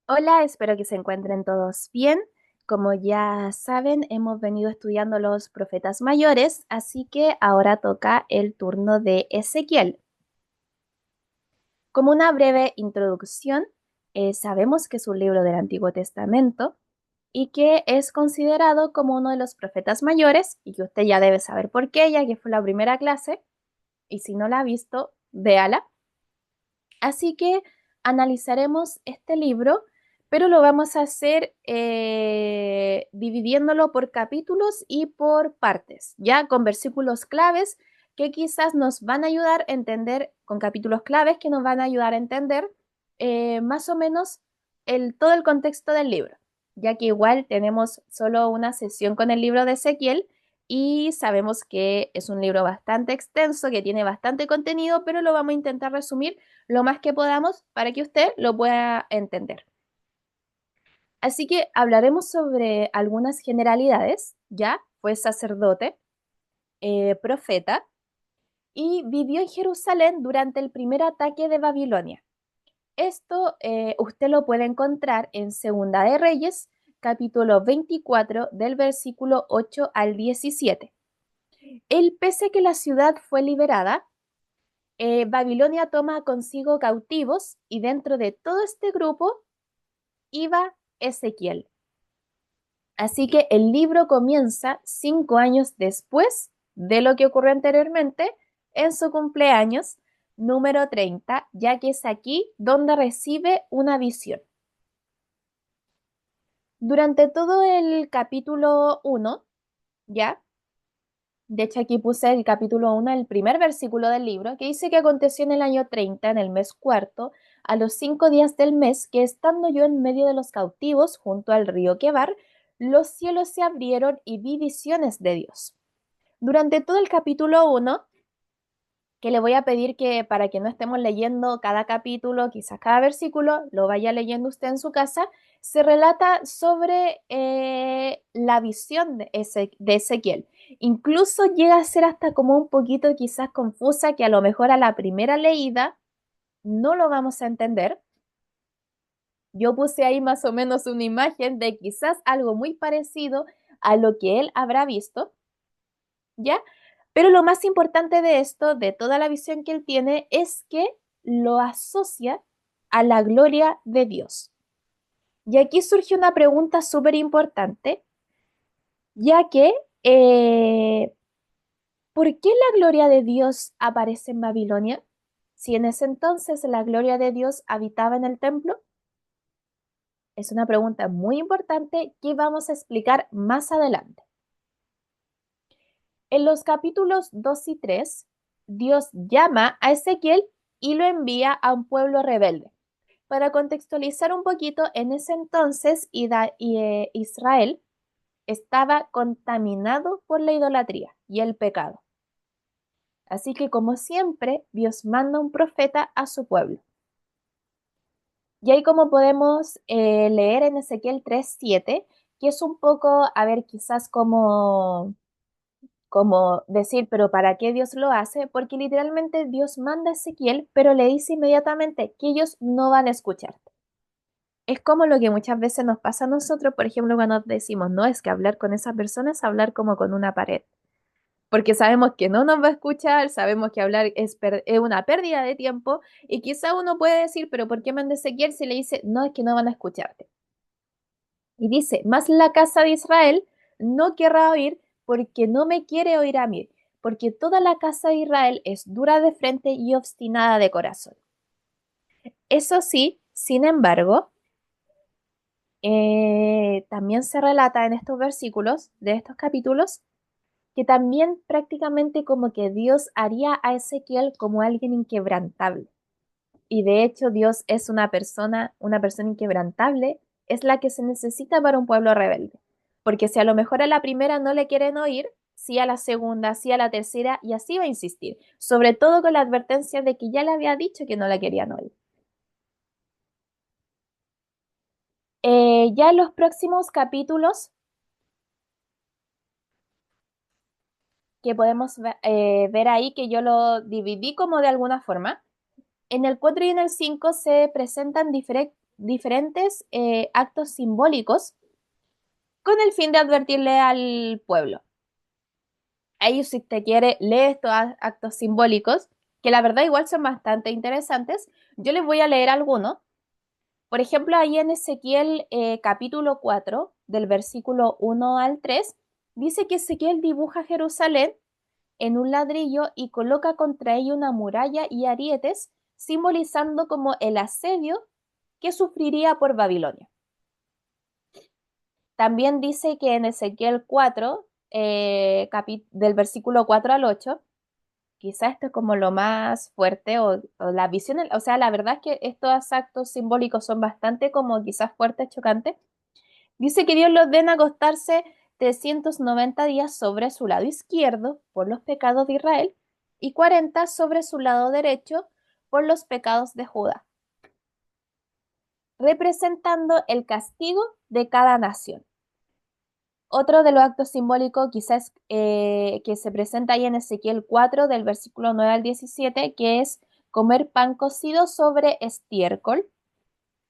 Hola, espero que se encuentren todos bien. Como ya saben, hemos venido estudiando los profetas mayores, así que ahora toca el turno de Ezequiel. Como una breve introducción, sabemos que es un libro del Antiguo Testamento y que es considerado como uno de los profetas mayores y que usted ya debe saber por qué, ya que fue la primera clase, y si no la ha visto, véala. Así que analizaremos este libro, pero lo vamos a hacer dividiéndolo por capítulos y por partes, ya con versículos claves que quizás nos van a ayudar a entender, con capítulos claves que nos van a ayudar a entender más o menos todo el contexto del libro, ya que igual tenemos solo una sesión con el libro de Ezequiel y sabemos que es un libro bastante extenso, que tiene bastante contenido, pero lo vamos a intentar resumir lo más que podamos para que usted lo pueda entender. Así que hablaremos sobre algunas generalidades. Ya fue sacerdote, profeta y vivió en Jerusalén durante el primer ataque de Babilonia. Esto usted lo puede encontrar en Segunda de Reyes, capítulo 24, del versículo 8 al 17. Él, pese a que la ciudad fue liberada, Babilonia toma consigo cautivos y dentro de todo este grupo iba Ezequiel. Así que el libro comienza 5 años después de lo que ocurrió anteriormente en su cumpleaños número 30, ya que es aquí donde recibe una visión. Durante todo el capítulo 1, ya, de hecho aquí puse el capítulo 1, el primer versículo del libro, que dice que aconteció en el año 30, en el mes cuarto, a los 5 días del mes, que estando yo en medio de los cautivos, junto al río Quebar, los cielos se abrieron y vi visiones de Dios. Durante todo el capítulo 1, que le voy a pedir que para que no estemos leyendo cada capítulo, quizás cada versículo, lo vaya leyendo usted en su casa, se relata sobre la visión de Ezequiel. Incluso llega a ser hasta como un poquito quizás confusa, que a lo mejor a la primera leída no lo vamos a entender. Yo puse ahí más o menos una imagen de quizás algo muy parecido a lo que él habrá visto, ¿ya? Pero lo más importante de esto, de toda la visión que él tiene, es que lo asocia a la gloria de Dios. Y aquí surge una pregunta súper importante, ya que, ¿por qué la gloria de Dios aparece en Babilonia? Si en ese entonces la gloria de Dios habitaba en el templo. Es una pregunta muy importante que vamos a explicar más adelante. En los capítulos 2 y 3, Dios llama a Ezequiel y lo envía a un pueblo rebelde. Para contextualizar un poquito, en ese entonces Israel estaba contaminado por la idolatría y el pecado. Así que, como siempre, Dios manda un profeta a su pueblo. Y ahí como podemos leer en Ezequiel 3:7, que es un poco, a ver, quizás como decir, pero ¿para qué Dios lo hace? Porque literalmente Dios manda a Ezequiel, pero le dice inmediatamente que ellos no van a escucharte. Es como lo que muchas veces nos pasa a nosotros, por ejemplo, cuando decimos, no, es que hablar con esa persona es hablar como con una pared, porque sabemos que no nos va a escuchar, sabemos que hablar es una pérdida de tiempo, y quizá uno puede decir, pero ¿por qué manda a Ezequiel si le dice, no, es que no van a escucharte? Y dice, más la casa de Israel no querrá oír porque no me quiere oír a mí, porque toda la casa de Israel es dura de frente y obstinada de corazón. Eso sí, sin embargo, también se relata en estos versículos de estos capítulos que también prácticamente como que Dios haría a Ezequiel como alguien inquebrantable. Y de hecho Dios es una persona inquebrantable, es la que se necesita para un pueblo rebelde. Porque si a lo mejor a la primera no le quieren oír, sí a la segunda, sí a la tercera, y así va a insistir. Sobre todo con la advertencia de que ya le había dicho que no la querían oír. Ya en los próximos capítulos que podemos ver ahí, que yo lo dividí como de alguna forma, en el 4 y en el 5 se presentan diferentes actos simbólicos con el fin de advertirle al pueblo. Ahí, si usted quiere, lee estos actos simbólicos, que la verdad igual son bastante interesantes. Yo les voy a leer algunos. Por ejemplo, ahí en Ezequiel capítulo 4, del versículo 1 al 3, dice que Ezequiel dibuja Jerusalén en un ladrillo y coloca contra ella una muralla y arietes, simbolizando como el asedio que sufriría por Babilonia. También dice que en Ezequiel 4, del versículo 4 al 8, quizás esto es como lo más fuerte o la visión, o sea, la verdad es que estos actos simbólicos son bastante como quizás fuertes, chocantes. Dice que Dios los ordena acostarse 390 días sobre su lado izquierdo por los pecados de Israel y 40 sobre su lado derecho por los pecados de Judá, representando el castigo de cada nación. Otro de los actos simbólicos quizás que se presenta ahí en Ezequiel 4 del versículo 9 al 17, que es comer pan cocido sobre estiércol,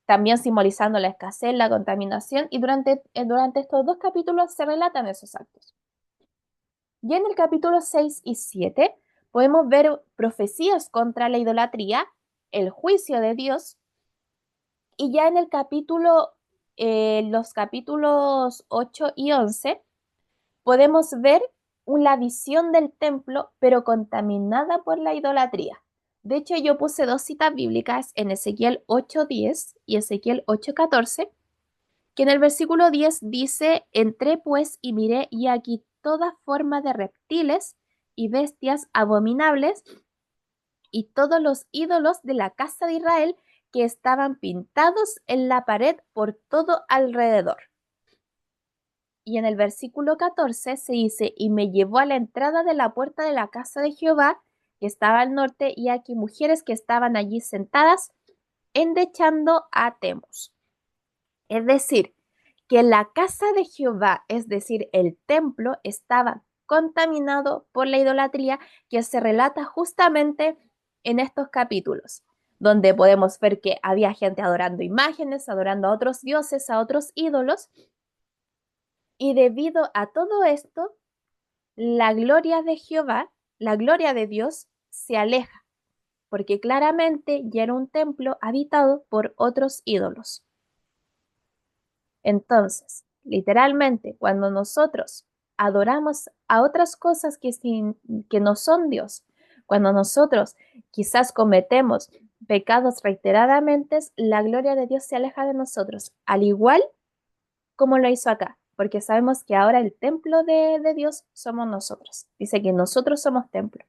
también simbolizando la escasez, la contaminación, y durante estos dos capítulos se relatan esos actos. Y en el capítulo 6 y 7 podemos ver profecías contra la idolatría, el juicio de Dios, y ya en los capítulos 8 y 11 podemos ver una visión del templo, pero contaminada por la idolatría. De hecho, yo puse dos citas bíblicas en Ezequiel 8:10 y Ezequiel 8:14, que en el versículo 10 dice, entré pues y miré y aquí toda forma de reptiles y bestias abominables y todos los ídolos de la casa de Israel que estaban pintados en la pared por todo alrededor. Y en el versículo 14 se dice, y me llevó a la entrada de la puerta de la casa de Jehová, que estaba al norte, y aquí mujeres que estaban allí sentadas, endechando a Temos. Es decir, que la casa de Jehová, es decir, el templo, estaba contaminado por la idolatría que se relata justamente en estos capítulos, donde podemos ver que había gente adorando imágenes, adorando a otros dioses, a otros ídolos, y debido a todo esto, la gloria de Jehová, la gloria de Dios, se aleja, porque claramente ya era un templo habitado por otros ídolos. Entonces, literalmente, cuando nosotros adoramos a otras cosas que no son Dios, cuando nosotros quizás cometemos pecados reiteradamente, la gloria de Dios se aleja de nosotros, al igual como lo hizo acá, porque sabemos que ahora el templo de Dios somos nosotros. Dice que nosotros somos templo.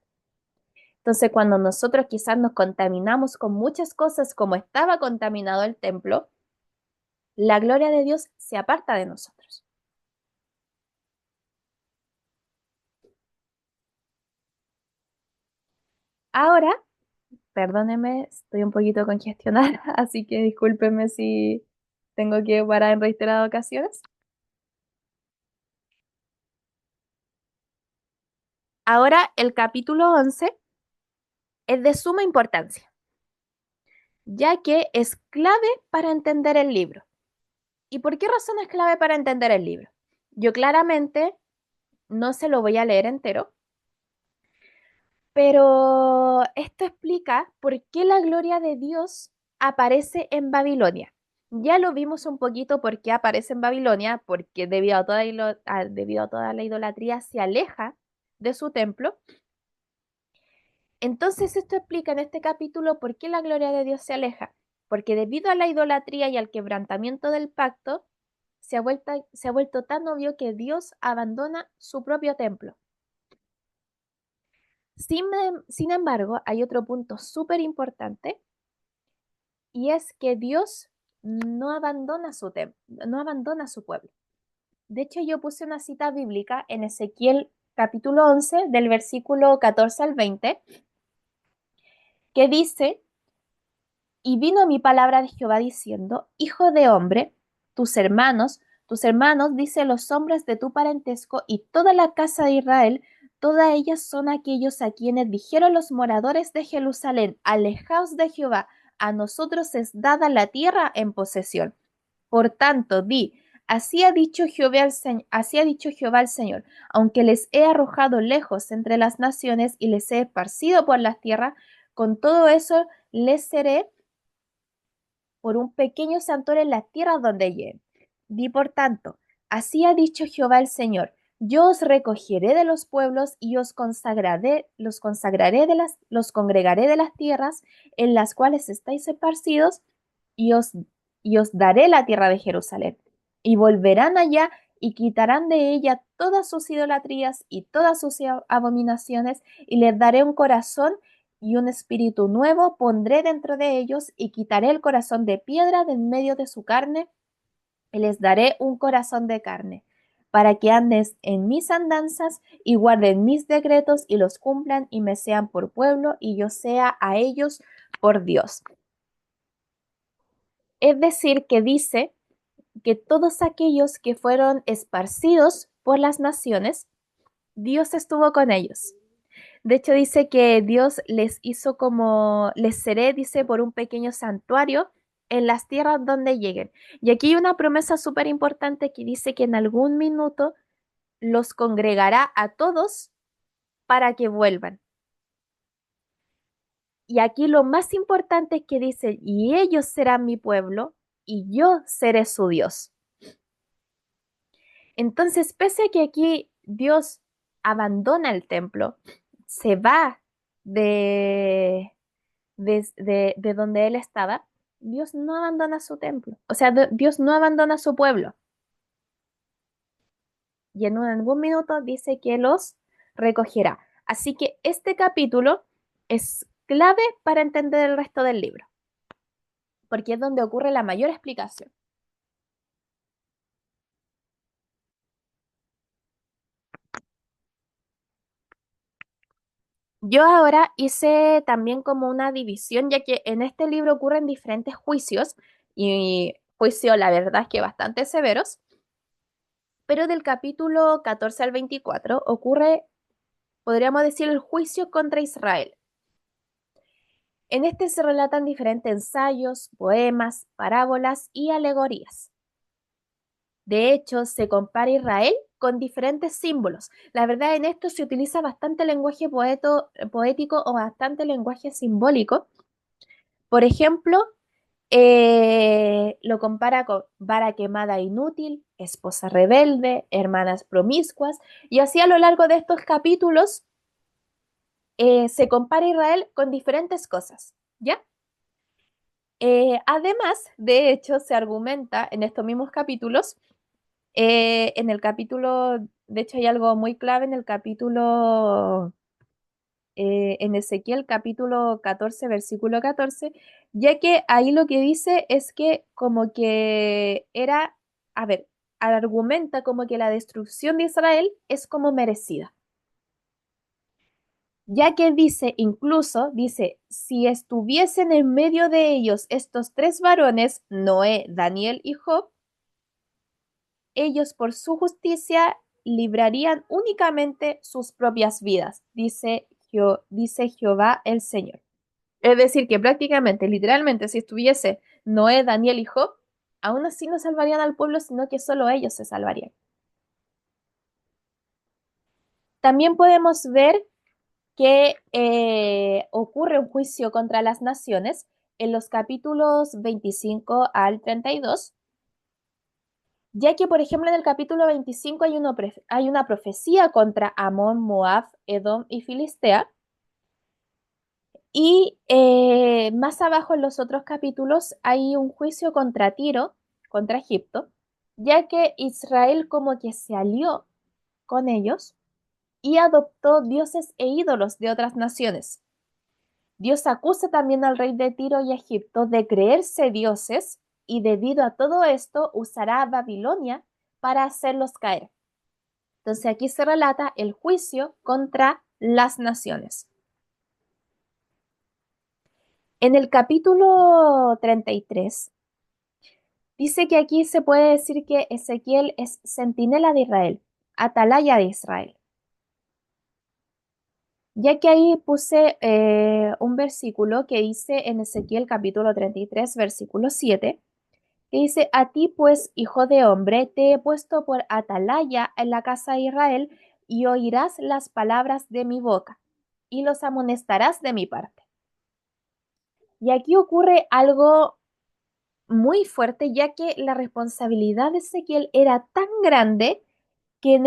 Entonces, cuando nosotros quizás nos contaminamos con muchas cosas como estaba contaminado el templo, la gloria de Dios se aparta de nosotros. Ahora, perdóneme, estoy un poquito congestionada, así que discúlpeme si tengo que parar en reiteradas ocasiones. Ahora, el capítulo 11 es de suma importancia, ya que es clave para entender el libro. ¿Y por qué razón es clave para entender el libro? Yo claramente no se lo voy a leer entero, pero esto explica por qué la gloria de Dios aparece en Babilonia. Ya lo vimos un poquito por qué aparece en Babilonia, porque debido a toda la idolatría se aleja de su templo. Entonces esto explica en este capítulo por qué la gloria de Dios se aleja, porque debido a la idolatría y al quebrantamiento del pacto, se ha vuelto tan obvio que Dios abandona su propio templo. Sin embargo, hay otro punto súper importante y es que Dios no abandona no abandona su pueblo. De hecho, yo puse una cita bíblica en Ezequiel capítulo 11 del versículo 14 al 20 que dice, y vino mi palabra de Jehová diciendo, hijo de hombre, tus hermanos, dice los hombres de tu parentesco y toda la casa de Israel, todas ellas son aquellos a quienes dijeron los moradores de Jerusalén, alejaos de Jehová, a nosotros es dada la tierra en posesión. Por tanto, di, así ha dicho Jehová el Señor, aunque les he arrojado lejos entre las naciones y les he esparcido por las tierras, con todo eso les seré por un pequeño santuario en las tierras donde lleguen. Di por tanto, así ha dicho Jehová el Señor, yo os recogeré de los pueblos y los congregaré de las tierras en las cuales estáis esparcidos y os daré la tierra de Jerusalén. Y volverán allá y quitarán de ella todas sus idolatrías y todas sus abominaciones, y les daré un corazón y un espíritu nuevo pondré dentro de ellos, y quitaré el corazón de piedra de en medio de su carne, y les daré un corazón de carne, para que andes en mis andanzas y guarden mis decretos y los cumplan y me sean por pueblo y yo sea a ellos por Dios. Es decir, que dice que todos aquellos que fueron esparcidos por las naciones, Dios estuvo con ellos. De hecho, dice que Dios les hizo como, les seré, dice, por un pequeño santuario en las tierras donde lleguen. Y aquí hay una promesa súper importante que dice que en algún minuto los congregará a todos para que vuelvan. Y aquí lo más importante es que dice, y ellos serán mi pueblo y yo seré su Dios. Entonces, pese a que aquí Dios abandona el templo, se va de, de donde él estaba, Dios no abandona su templo. O sea, Dios no abandona su pueblo. Y en algún minuto dice que los recogerá. Así que este capítulo es clave para entender el resto del libro, porque es donde ocurre la mayor explicación. Yo ahora hice también como una división, ya que en este libro ocurren diferentes juicios, y juicios, la verdad es que bastante severos, pero del capítulo 14 al 24 ocurre, podríamos decir, el juicio contra Israel. En este se relatan diferentes ensayos, poemas, parábolas y alegorías. De hecho, se compara Israel con diferentes símbolos. La verdad, en esto se utiliza bastante lenguaje poético o bastante lenguaje simbólico. Por ejemplo, lo compara con vara quemada inútil, esposa rebelde, hermanas promiscuas, y así a lo largo de estos capítulos se compara Israel con diferentes cosas, ¿ya? Además, de hecho, se argumenta en estos mismos capítulos, en el capítulo, de hecho hay algo muy clave en el capítulo, en Ezequiel capítulo 14, versículo 14, ya que ahí lo que dice es que como que era, a ver, argumenta como que la destrucción de Israel es como merecida, ya que dice, incluso dice, si estuviesen en medio de ellos estos tres varones, Noé, Daniel y Job, ellos por su justicia librarían únicamente sus propias vidas, dice Jehová el Señor. Es decir, que prácticamente, literalmente, si estuviese Noé, Daniel y Job, aún así no salvarían al pueblo, sino que solo ellos se salvarían. También podemos ver que ocurre un juicio contra las naciones en los capítulos 25 al 32, ya que, por ejemplo, en el capítulo 25 hay una profecía contra Amón, Moab, Edom y Filistea, y más abajo en los otros capítulos hay un juicio contra Tiro, contra Egipto, ya que Israel como que se alió con ellos y adoptó dioses e ídolos de otras naciones. Dios acusa también al rey de Tiro y Egipto de creerse dioses y debido a todo esto usará a Babilonia para hacerlos caer. Entonces aquí se relata el juicio contra las naciones. En el capítulo 33 dice que aquí se puede decir que Ezequiel es centinela de Israel, atalaya de Israel. Ya que ahí puse un versículo que dice en Ezequiel capítulo 33, versículo 7, que dice, a ti pues, hijo de hombre, te he puesto por atalaya en la casa de Israel, y oirás las palabras de mi boca, y los amonestarás de mi parte. Y aquí ocurre algo muy fuerte, ya que la responsabilidad de Ezequiel era tan grande que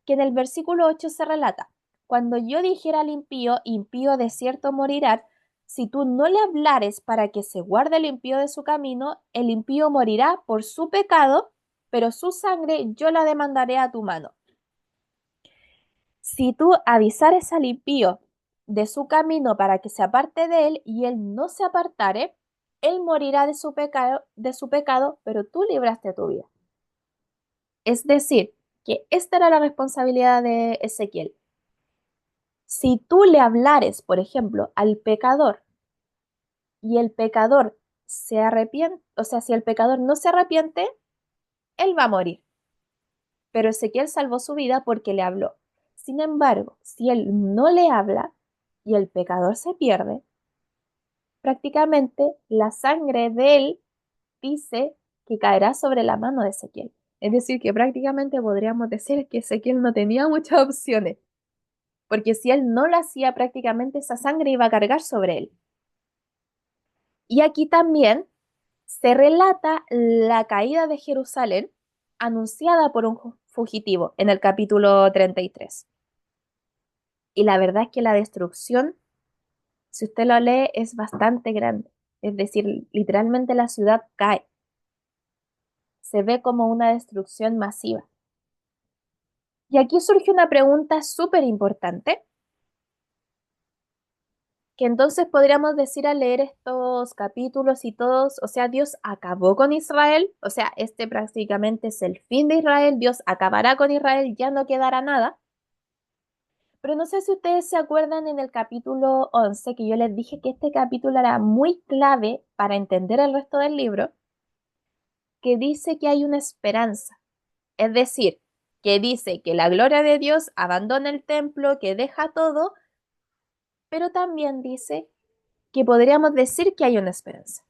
que en el versículo 8 se relata, cuando yo dijera al impío, impío de cierto morirá, si tú no le hablares para que se guarde el impío de su camino, el impío morirá por su pecado, pero su sangre yo la demandaré a tu mano. Si tú avisares al impío de su camino para que se aparte de él y él no se apartare, él morirá de su pecado, pero tú libraste tu vida. Es decir, que esta era la responsabilidad de Ezequiel. Si tú le hablares, por ejemplo, al pecador y el pecador se arrepiente, o sea, si el pecador no se arrepiente, él va a morir. Pero Ezequiel salvó su vida porque le habló. Sin embargo, si él no le habla y el pecador se pierde, prácticamente la sangre de él dice que caerá sobre la mano de Ezequiel. Es decir, que prácticamente podríamos decir que Ezequiel no tenía muchas opciones, porque si él no lo hacía, prácticamente esa sangre iba a cargar sobre él. Y aquí también se relata la caída de Jerusalén anunciada por un fugitivo en el capítulo 33. Y la verdad es que la destrucción, si usted lo lee, es bastante grande. Es decir, literalmente la ciudad cae. Se ve como una destrucción masiva. Y aquí surge una pregunta súper importante, que entonces podríamos decir al leer estos capítulos y todos, o sea, Dios acabó con Israel, o sea, este prácticamente es el fin de Israel, Dios acabará con Israel, ya no quedará nada. Pero no sé si ustedes se acuerdan en el capítulo 11 que yo les dije que este capítulo era muy clave para entender el resto del libro, que dice que hay una esperanza, es decir, que dice que la gloria de Dios abandona el templo, que deja todo, pero también dice que podríamos decir que hay una esperanza.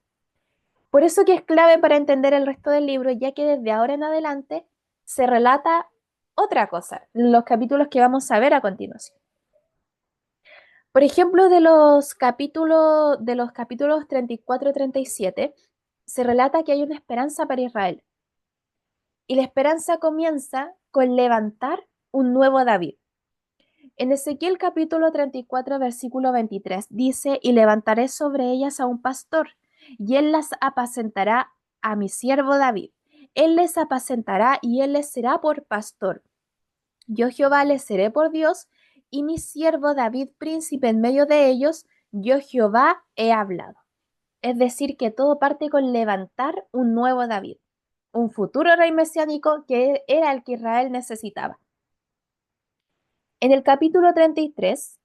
Por eso que es clave para entender el resto del libro, ya que desde ahora en adelante se relata otra cosa, los capítulos que vamos a ver a continuación. Por ejemplo, de los capítulos 34 y 37, se relata que hay una esperanza para Israel. Y la esperanza comienza con levantar un nuevo David. En Ezequiel capítulo 34, versículo 23, dice, y levantaré sobre ellas a un pastor, y él las apacentará a mi siervo David. Él les apacentará y él les será por pastor. Yo Jehová les seré por Dios, y mi siervo David príncipe en medio de ellos, yo Jehová he hablado. Es decir, que todo parte con levantar un nuevo David, un futuro rey mesiánico que era el que Israel necesitaba. En el capítulo 33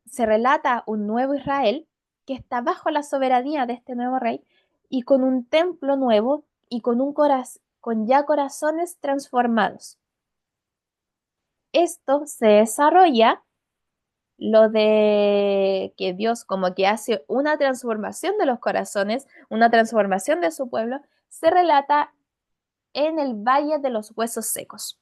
se relata un nuevo Israel que está bajo la soberanía de este nuevo rey y con un templo nuevo y con ya corazones transformados. Esto se desarrolla lo de que Dios como que hace una transformación de los corazones, una transformación de su pueblo, se relata en el Valle de los Huesos Secos.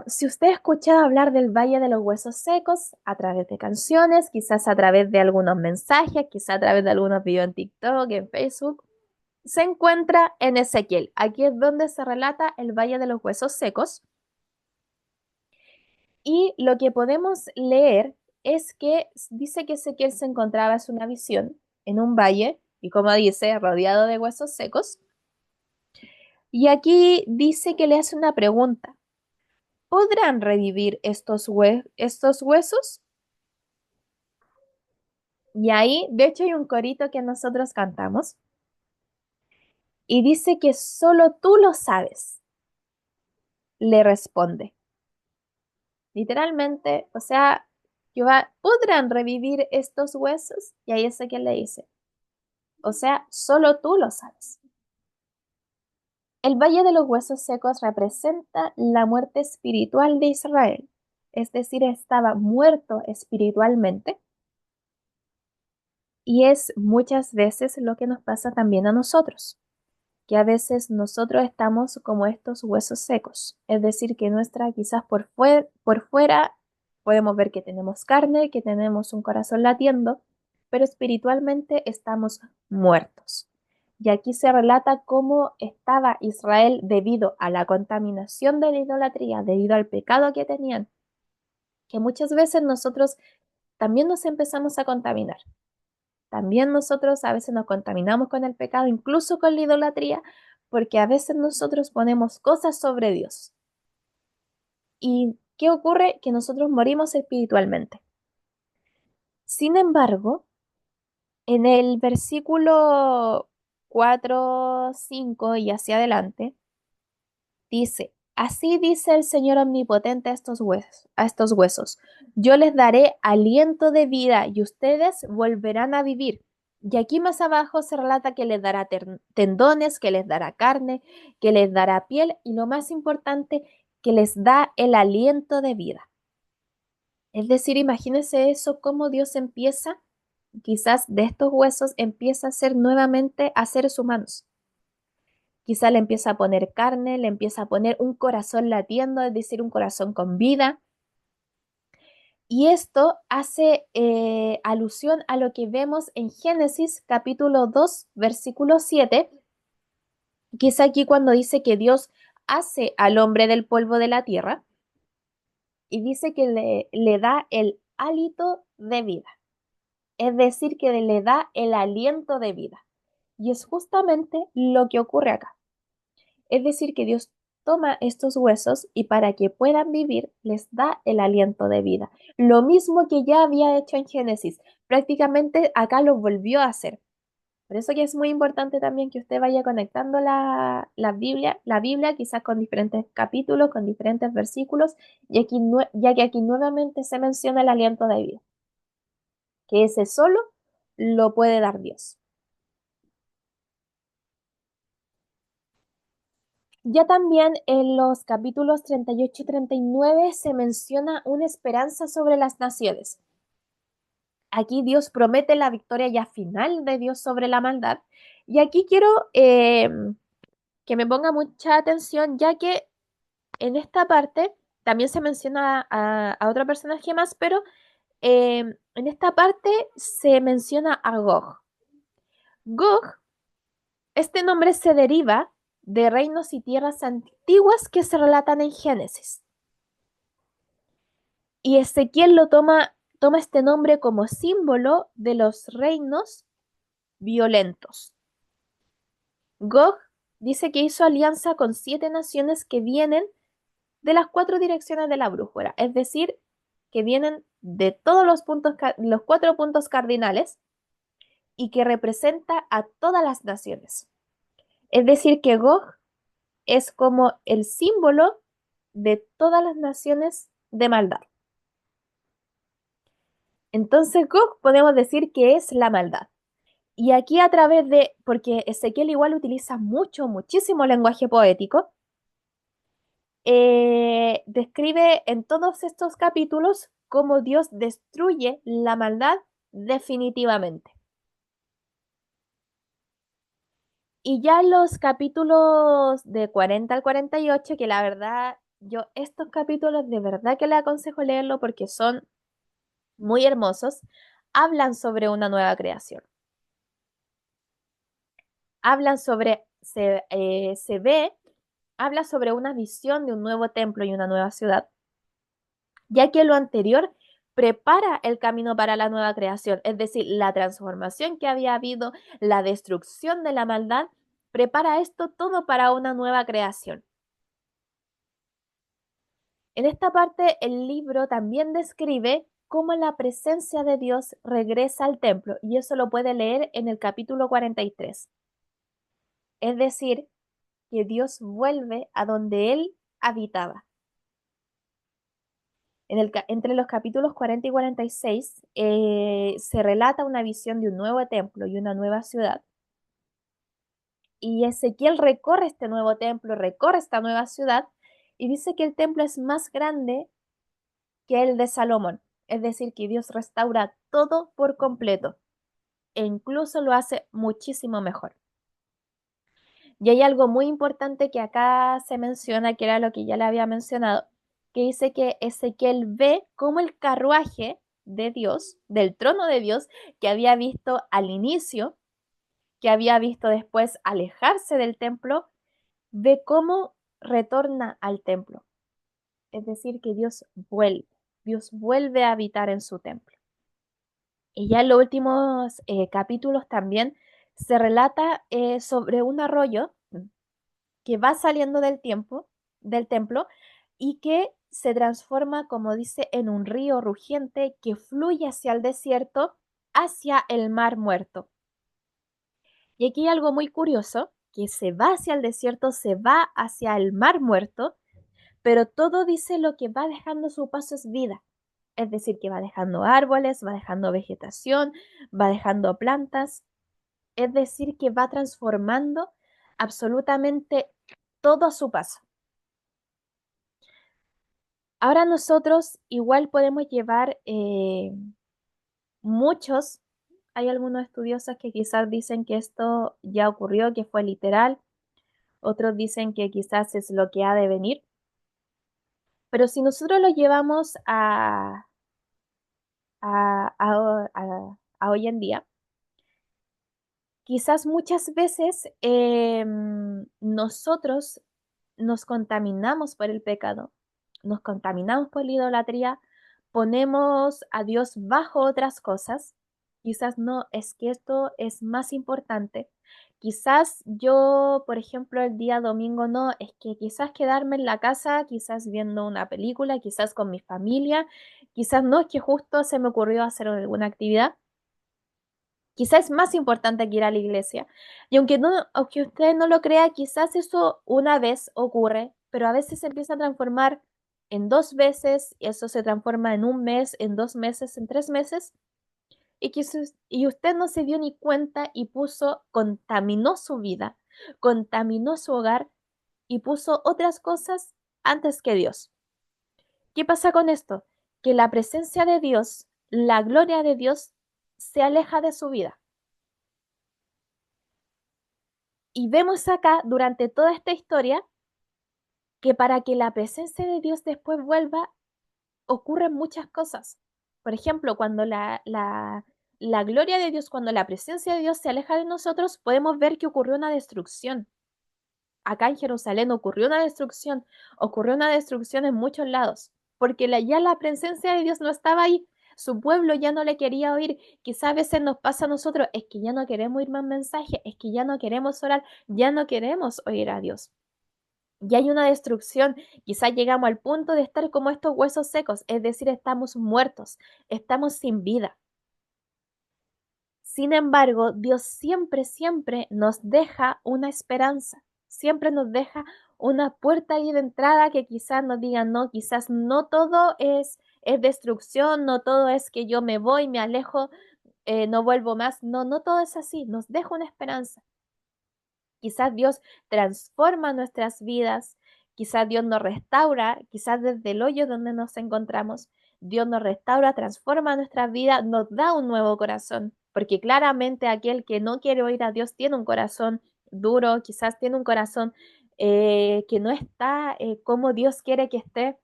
Si usted ha escuchado hablar del Valle de los Huesos Secos a través de canciones, quizás a través de algunos mensajes, quizás a través de algunos videos en TikTok, en Facebook, se encuentra en Ezequiel. Aquí es donde se relata el Valle de los Huesos Secos. Y lo que podemos leer es que dice que Ezequiel se encontraba, es una visión, en un valle, y como dice, rodeado de huesos secos. Y aquí dice que le hace una pregunta. ¿Podrán revivir estos huesos? Y ahí, de hecho, hay un corito que nosotros cantamos y dice que solo tú lo sabes, le responde. Literalmente, o sea, Jehová, ¿podrán revivir estos huesos? Y ahí es que le dice, o sea, solo tú lo sabes. El Valle de los Huesos Secos representa la muerte espiritual de Israel, es decir, estaba muerto espiritualmente y es muchas veces lo que nos pasa también a nosotros, que a veces nosotros estamos como estos huesos secos, es decir, que nuestra quizás por fuera podemos ver que tenemos carne, que tenemos un corazón latiendo, pero espiritualmente estamos muertos. Y aquí se relata cómo estaba Israel debido a la contaminación de la idolatría, debido al pecado que tenían, que muchas veces nosotros también nos empezamos a contaminar. También nosotros a veces nos contaminamos con el pecado, incluso con la idolatría, porque a veces nosotros ponemos cosas sobre Dios. ¿Y qué ocurre? Que nosotros morimos espiritualmente. Sin embargo, en el versículo 4, 5 y hacia adelante, dice, así dice el Señor omnipotente a estos huesos, yo les daré aliento de vida y ustedes volverán a vivir. Y aquí más abajo se relata que les dará tendones, que les dará carne, que les dará piel y lo más importante, que les da el aliento de vida. Es decir, imagínense eso, cómo Dios empieza, quizás de estos huesos empieza a ser nuevamente a seres humanos. Quizá le empieza a poner carne, le empieza a poner un corazón latiendo, es decir, un corazón con vida. Y esto hace alusión a lo que vemos en Génesis capítulo 2, versículo 7, quizá aquí cuando dice que Dios hace al hombre del polvo de la tierra y dice que le da el hálito de vida, es decir, que le da el aliento de vida. Y es justamente lo que ocurre acá. Es decir, que Dios toma estos huesos y para que puedan vivir les da el aliento de vida. Lo mismo que ya había hecho en Génesis, prácticamente acá lo volvió a hacer. Por eso que es muy importante también que usted vaya conectando la Biblia quizás con diferentes capítulos, con diferentes versículos, y aquí, ya que aquí nuevamente se menciona el aliento de vida, que ese solo lo puede dar Dios. Ya también en los capítulos 38 y 39 se menciona una esperanza sobre las naciones. Aquí Dios promete la victoria ya final de Dios sobre la maldad. Y aquí quiero que me ponga mucha atención, ya que en esta parte también se menciona a otro personaje más, pero en esta parte se menciona a Gog. Gog, este nombre se deriva de reinos y tierras antiguas que se relatan en Génesis. Y Ezequiel toma este nombre como símbolo de los reinos violentos. Gog dice que hizo alianza con 7 naciones que vienen de las 4 direcciones de la brújula, es decir, que vienen de todos los 4 puntos cardinales y que representa a todas las naciones. Es decir, que Gog es como el símbolo de todas las naciones de maldad. Entonces Gog podemos decir que es la maldad. Y aquí a través de, porque Ezequiel igual utiliza muchísimo lenguaje poético, describe en todos estos capítulos cómo Dios destruye la maldad definitivamente. Y ya los capítulos de 40 al 48, que la verdad, yo estos capítulos de verdad que le aconsejo leerlo porque son muy hermosos, hablan sobre una nueva creación. Hablan sobre, se ve, habla sobre una visión de un nuevo templo y una nueva ciudad, ya que lo anterior prepara el camino para la nueva creación, es decir, la transformación que había habido, la destrucción de la maldad, prepara esto todo para una nueva creación. En esta parte el libro también describe cómo la presencia de Dios regresa al templo y eso lo puede leer en el capítulo 43. Es decir, que Dios vuelve a donde Él habitaba. Entre los capítulos 40 y 46 se relata una visión de un nuevo templo y una nueva ciudad. Y Ezequiel recorre este nuevo templo, recorre esta nueva ciudad y dice que el templo es más grande que el de Salomón. Es decir, que Dios restaura todo por completo e incluso lo hace muchísimo mejor. Y hay algo muy importante que acá se menciona, que era lo que ya le había mencionado, que dice que Ezequiel ve cómo el carruaje de Dios, del trono de Dios, que había visto al inicio, que había visto después alejarse del templo, ve cómo retorna al templo. Es decir, que Dios vuelve a habitar en su templo. Y ya en los últimos capítulos también se relata sobre un arroyo que va saliendo del templo y que se transforma, como dice, en un río rugiente que fluye hacia el desierto, hacia el mar muerto. Y aquí hay algo muy curioso, que se va hacia el desierto, se va hacia el mar muerto, pero todo dice lo que va dejando su paso es vida. Es decir, que va dejando árboles, va dejando vegetación, va dejando plantas. Es decir, que va transformando absolutamente todo a su paso. Ahora nosotros igual podemos llevar muchos, hay algunos estudiosos que quizás dicen que esto ya ocurrió, que fue literal, otros dicen que quizás es lo que ha de venir, pero si nosotros lo llevamos a hoy en día, quizás muchas veces nosotros nos contaminamos por el pecado, nos contaminamos por la idolatría, ponemos a Dios bajo otras cosas. Quizás no, es que esto es más importante. Quizás yo, por ejemplo, el día domingo no, es que quizás quedarme en la casa, quizás viendo una película, quizás con mi familia, quizás no, es que justo se me ocurrió hacer alguna actividad. Quizás es más importante que ir a la iglesia. Y aunque usted no lo crea, quizás eso una vez ocurre, pero a veces se empieza a transformar en 2 veces, y eso se transforma en un mes, en 2 meses, en 3 meses, y usted no se dio ni cuenta y contaminó su vida, contaminó su hogar y puso otras cosas antes que Dios. ¿Qué pasa con esto? Que la presencia de Dios, la gloria de Dios, se aleja de su vida. Y vemos acá, durante toda esta historia, que para que la presencia de Dios después vuelva, ocurren muchas cosas. Por ejemplo, cuando la gloria de Dios, cuando la presencia de Dios se aleja de nosotros, podemos ver que ocurrió una destrucción. Acá en Jerusalén ocurrió una destrucción en muchos lados, porque ya la presencia de Dios no estaba ahí. Su pueblo ya no le quería oír. Quizás a veces nos pasa a nosotros, es que ya no queremos oír más mensajes, es que ya no queremos orar, ya no queremos oír a Dios. Ya hay una destrucción, quizás llegamos al punto de estar como estos huesos secos, es decir, estamos muertos, estamos sin vida. Sin embargo, Dios siempre, siempre nos deja una esperanza, siempre nos deja una puerta ahí de entrada que quizás nos diga, no, quizás no todo es destrucción, no todo es que yo me voy, me alejo, no vuelvo más, no, no todo es así, nos deja una esperanza. Quizás Dios transforma nuestras vidas, quizás Dios nos restaura, quizás desde el hoyo donde nos encontramos, Dios nos restaura, transforma nuestras vidas, nos da un nuevo corazón, porque claramente aquel que no quiere oír a Dios tiene un corazón duro, quizás tiene un corazón que no está como Dios quiere que esté,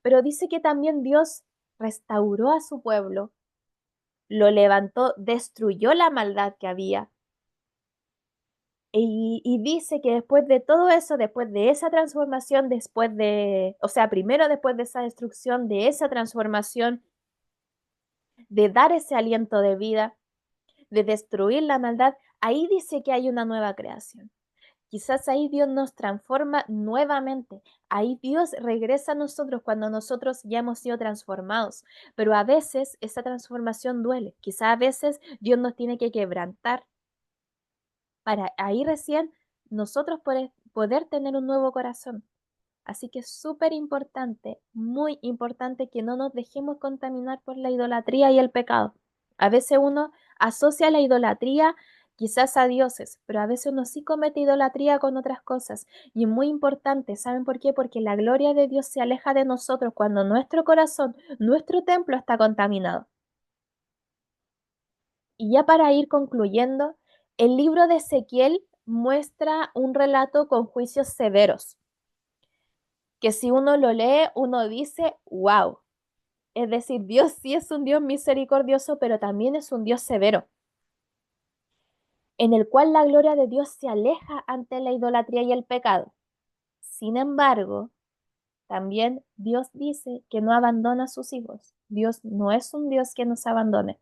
pero dice que también Dios restauró a su pueblo, lo levantó, destruyó la maldad que había. Y dice que después de todo eso, después de esa transformación, o sea, primero después de esa destrucción, de esa transformación, de dar ese aliento de vida, de destruir la maldad, ahí dice que hay una nueva creación. Quizás ahí Dios nos transforma nuevamente. Ahí Dios regresa a nosotros cuando nosotros ya hemos sido transformados. Pero a veces esa transformación duele. Quizás a veces Dios nos tiene que quebrantar para ahí recién nosotros poder tener un nuevo corazón. Así que es súper importante, muy importante que no nos dejemos contaminar por la idolatría y el pecado. A veces uno asocia la idolatría quizás a dioses, pero a veces uno sí comete idolatría con otras cosas. Y es muy importante, ¿saben por qué? Porque la gloria de Dios se aleja de nosotros cuando nuestro corazón, nuestro templo está contaminado. Y ya para ir concluyendo, el libro de Ezequiel muestra un relato con juicios severos, que si uno lo lee, uno dice, wow. Es decir, Dios sí es un Dios misericordioso, pero también es un Dios severo, en el cual la gloria de Dios se aleja ante la idolatría y el pecado. Sin embargo, también Dios dice que no abandona a sus hijos. Dios no es un Dios que nos abandone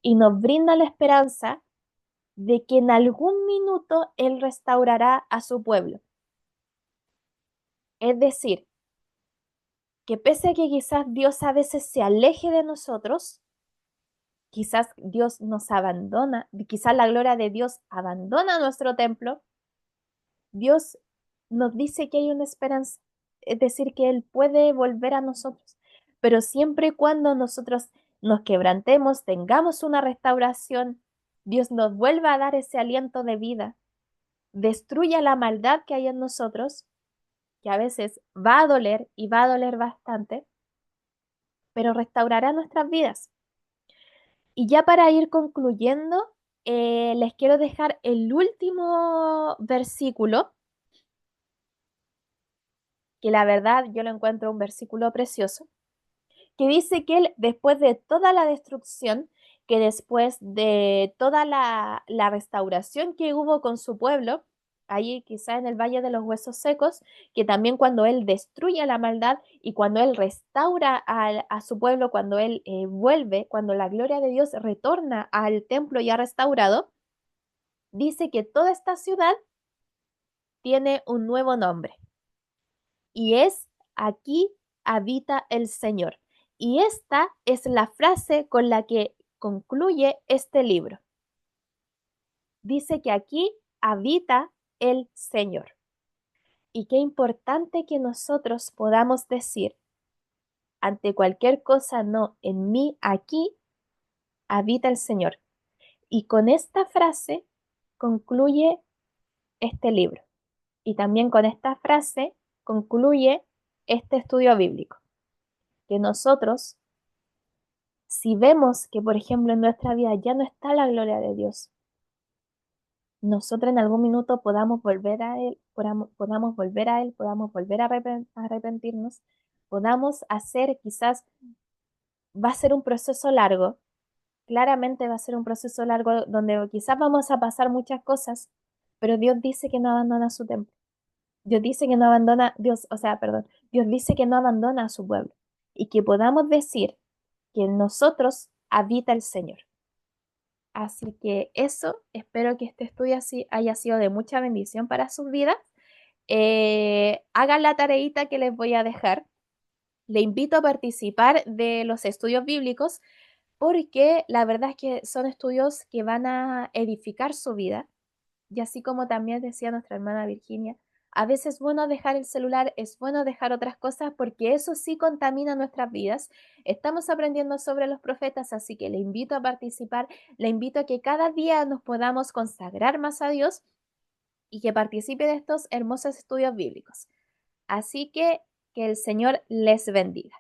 y nos brinda la esperanza de que en algún minuto Él restaurará a su pueblo. Es decir, que pese a que quizás Dios a veces se aleje de nosotros, quizás Dios nos abandona, quizás la gloria de Dios abandona nuestro templo, Dios nos dice que hay una esperanza, es decir, que Él puede volver a nosotros, pero siempre y cuando nosotros nos quebrantemos, tengamos una restauración, Dios nos vuelva a dar ese aliento de vida, destruya la maldad que hay en nosotros, que a veces va a doler y va a doler bastante, pero restaurará nuestras vidas. Y ya para ir concluyendo, les quiero dejar el último versículo, que la verdad yo lo encuentro un versículo precioso, que dice que él, después de toda la destrucción, que después de toda la restauración que hubo con su pueblo, allí quizá en el Valle de los Huesos Secos, que también cuando él destruye la maldad y cuando él restaura a su pueblo, cuando él vuelve, cuando la gloria de Dios retorna al templo ya restaurado, dice que toda esta ciudad tiene un nuevo nombre y es aquí habita el Señor. Y esta es la frase con la que concluye este libro. Dice que aquí habita el Señor. Y qué importante que nosotros podamos decir ante cualquier cosa, no, en mí aquí habita el Señor. Y con esta frase concluye este libro. Y también con esta frase concluye este estudio bíblico. Que nosotros, si vemos que, por ejemplo, en nuestra vida ya no está la gloria de Dios, nosotros en algún minuto podamos volver a Él, podamos volver a Él, podamos volver a arrepentirnos, podamos hacer, quizás va a ser un proceso largo, claramente va a ser un proceso largo donde quizás vamos a pasar muchas cosas, pero Dios dice que no abandona su templo. Dios dice que no abandona, Dios, o sea, perdón, Dios dice que no abandona a su pueblo y que podamos decir que en nosotros habita el Señor. Así que eso, espero que este estudio así haya sido de mucha bendición para sus vidas. Hagan la tareita que les voy a dejar. Le invito a participar de los estudios bíblicos porque la verdad es que son estudios que van a edificar su vida. Y así como también decía nuestra hermana Virginia, a veces es bueno dejar el celular, es bueno dejar otras cosas porque eso sí contamina nuestras vidas. Estamos aprendiendo sobre los profetas, así que le invito a participar, le invito a que cada día nos podamos consagrar más a Dios y que participe de estos hermosos estudios bíblicos. Así que el Señor les bendiga.